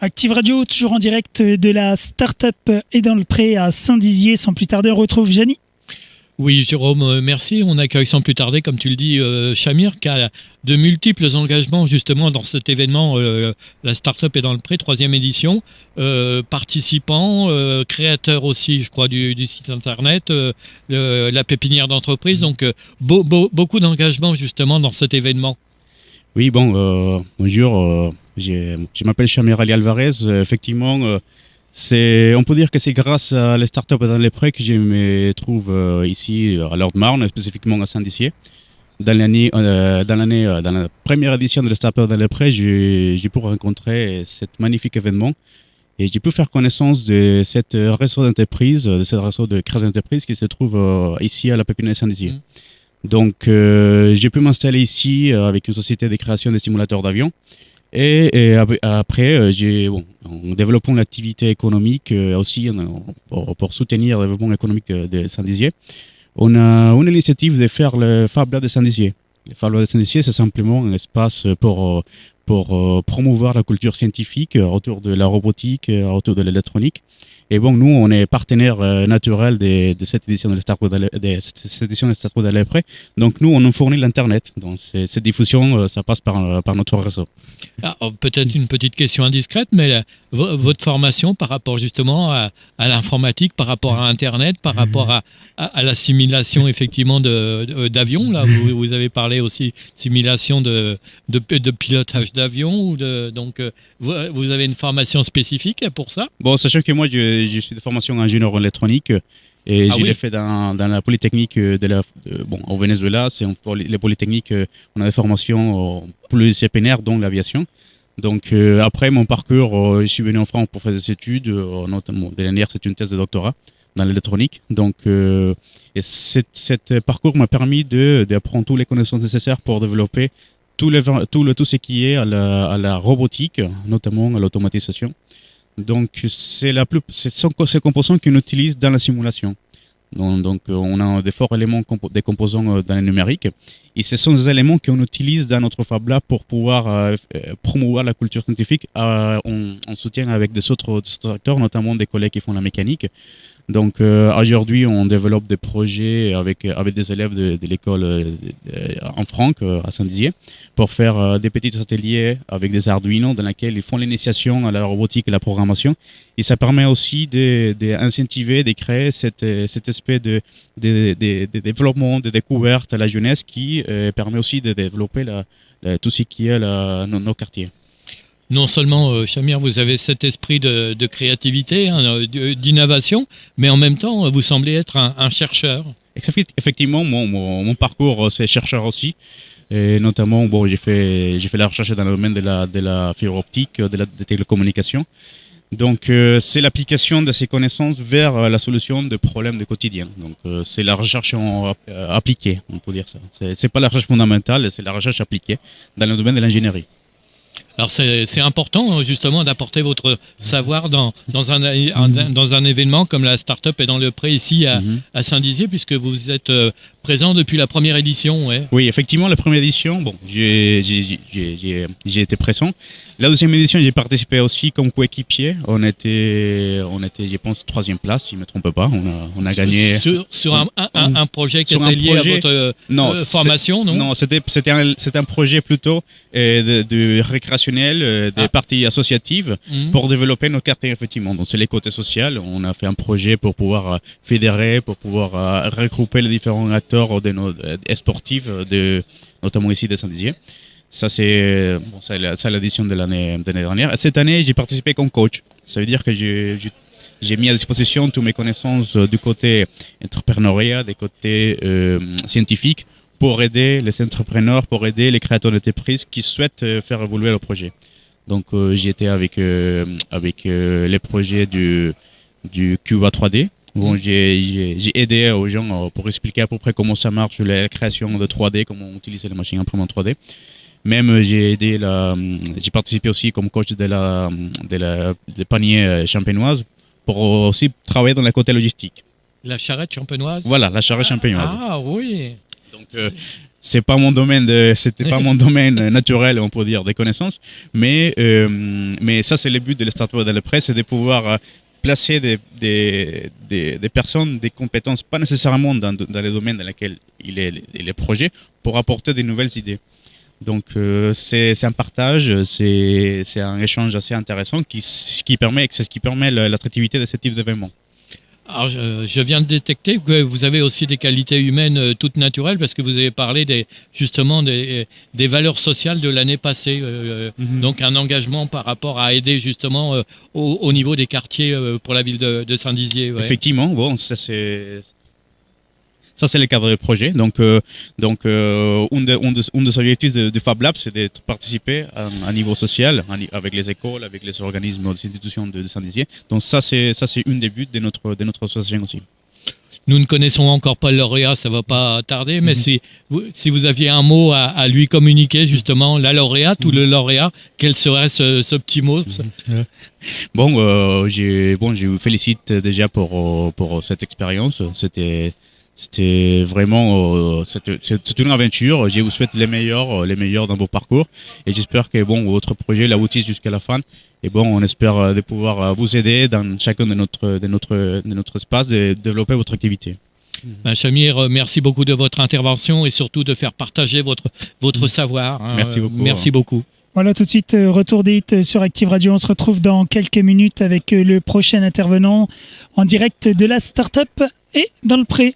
Active Radio, toujours en direct de la start-up et dans le pré à Saint-Dizier. Sans plus tarder, on retrouve Gianni. Oui, Jérôme, merci. On accueille sans plus tarder, comme tu le dis, Shamir, qui a de multiples engagements justement dans cet événement, la Startup est dans le pré, 3e édition. Participant, créateur aussi, je crois, du site internet, la pépinière d'entreprise. Donc, beaucoup d'engagements justement dans cet événement. Oui, bonjour. Je m'appelle Shamir Ali Alvarez. Effectivement, on peut dire que c'est grâce à les startups dans les prés que je me trouve ici à Lord-Marne, spécifiquement à Saint-Dizier. Dans la première édition de les startups dans les prés, j'ai pu rencontrer cet magnifique événement et j'ai pu faire connaissance de cette réseau d'entreprises, de ce réseau de création d'entreprises qui se trouve ici à la Pépinière Saint-Dizier. Donc, j'ai pu m'installer ici avec une société de création de simulateurs d'avions. Et après, en développant l'activité économique aussi pour soutenir le développement économique de Saint-Dizier, on a une initiative de faire le Fab Lab de Saint-Dizier. Le Fab Lab de Saint-Dizier, c'est simplement un espace pour promouvoir la culture scientifique autour de la robotique, autour de l'électronique. Et bon, nous, on est partenaire naturel de cette édition de Startup de l'après. Donc, nous, on nous fournit l'Internet. Donc, cette diffusion, ça passe par notre réseau. Peut-être une petite question indiscrète, mais votre formation par rapport justement à l'informatique, par rapport à Internet, par rapport à la simulation effectivement d'avions, là, vous avez parlé aussi simulation de pilotage d'avion, donc vous avez une formation spécifique pour ça? Bon, sachant que moi, je suis de formation ingénieur en électronique et je l'ai fait dans la Polytechnique au Venezuela. C'est les Polytechniques, on a des formations pluridisciplinaires, dont l'aviation. Donc après mon parcours, je suis venu en France pour faire des études, notamment de l'année, c'est une thèse de doctorat dans l'électronique. Donc et cet parcours m'a permis d'apprendre toutes les connaissances nécessaires pour développer tout ce qui est à la robotique, notamment à l'automatisation. Donc, c'est ces composants qu'on utilise dans la simulation. Donc, on a des forts éléments, des composants dans le numérique. Et ce sont des éléments qu'on utilise dans notre Fab Lab pour pouvoir promouvoir la culture scientifique en soutien avec des autres acteurs, notamment des collègues qui font la mécanique. Donc, aujourd'hui, on développe des projets avec des élèves de l'école en Franck, à Saint-Dizier, pour faire des petits ateliers avec des Arduino dans lesquels ils font l'initiation à la robotique et la programmation. Et ça permet aussi d'incentiver, de créer cet aspect de développement, de découverte à la jeunesse qui permet aussi de développer tout ce qui est nos quartiers. Non seulement, Shamir, vous avez cet esprit de créativité, d'innovation, mais en même temps, vous semblez être un chercheur. Effectivement, mon parcours, c'est chercheur aussi. Et notamment, j'ai fait la recherche dans le domaine de la fibre optique, des télécommunications. Donc, c'est l'application de ces connaissances vers la solution de problèmes du quotidien. Donc, c'est la recherche appliquée, on peut dire ça. C'est pas la recherche fondamentale, c'est la recherche appliquée dans le domaine de l'ingénierie. Alors c'est important justement d'apporter votre savoir dans un événement comme la Startup est dans le pré ici à Saint-Dizier, puisque vous êtes présent depuis la première édition. Ouais. Oui, effectivement, la première édition, j'ai été présent. La deuxième édition, j'ai participé aussi comme coéquipier. On était, je pense, 3e place, si je ne me trompe pas. On a gagné. Sur un projet qui était lié à votre formation, non? Non, c'était un projet plutôt de récréationnel, des parties associatives pour développer nos quartiers, effectivement. Donc, c'est les côtés sociaux. On a fait un projet pour pouvoir fédérer, pour pouvoir regrouper les différents acteurs sportifs, notamment ici de Saint-Dizier. Ça, c'est l'édition de l'année dernière. Et cette année, j'ai participé comme coach. Ça veut dire que j'ai mis à disposition toutes mes connaissances du côté entrepreneuriat, du côté scientifique, pour aider les entrepreneurs, pour aider les créateurs d'entreprises qui souhaitent faire évoluer leur projet. Donc, j'ai été avec les projets du Cuba 3D. Bon, j'ai aidé aux gens pour expliquer à peu près comment ça marche, la création de 3D, comment utiliser les machines imprimantes 3D. Même j'ai participé aussi comme coach des paniers champenoises pour aussi travailler dans le côté logistique. La charrette champenoise? Voilà, la charrette champenoise. Ah oui. Donc c'est pas mon domaine, c'était pas mon domaine naturel, on peut dire, des connaissances. Mais ça, c'est le but de la start-up dans le prêt, c'est de pouvoir placer des personnes, des compétences, pas nécessairement dans les domaines dans lesquels il est projet, pour apporter des nouvelles idées. Donc c'est un partage, c'est un échange assez intéressant qui permet l'attractivité de ce type d'événement. Alors, je viens de détecter que vous avez aussi des qualités humaines toutes naturelles, parce que vous avez parlé justement des valeurs sociales de l'année passée. Donc un engagement par rapport à aider justement au niveau des quartiers pour la ville de Saint-Dizier. Ouais. Effectivement, bon, ça c'est le cadre du projet. Donc, un des objectifs du Fab Lab, c'est de participer à niveau social, avec les écoles, avec les organismes, les institutions de Saint-Dizier. Donc ça c'est une des buts de notre association aussi. Nous ne connaissons encore pas le lauréat, ça va pas tarder, mais si vous aviez un mot à lui communiquer, justement, la lauréate ou le lauréat, quel serait ce petit mot? Je vous félicite déjà pour cette expérience. C'était vraiment c'est une aventure. Je vous souhaite les meilleurs dans vos parcours, et j'espère que votre projet l'aboutisse jusqu'à la fin. Et on espère de pouvoir vous aider dans chacun de notre espace de développer votre activité. Shamir, merci beaucoup de votre intervention et surtout de faire partager votre savoir. Merci beaucoup. Merci beaucoup. Voilà, tout de suite, retour des hits sur Active Radio. On se retrouve dans quelques minutes avec le prochain intervenant en direct de la start-up et dans le pré.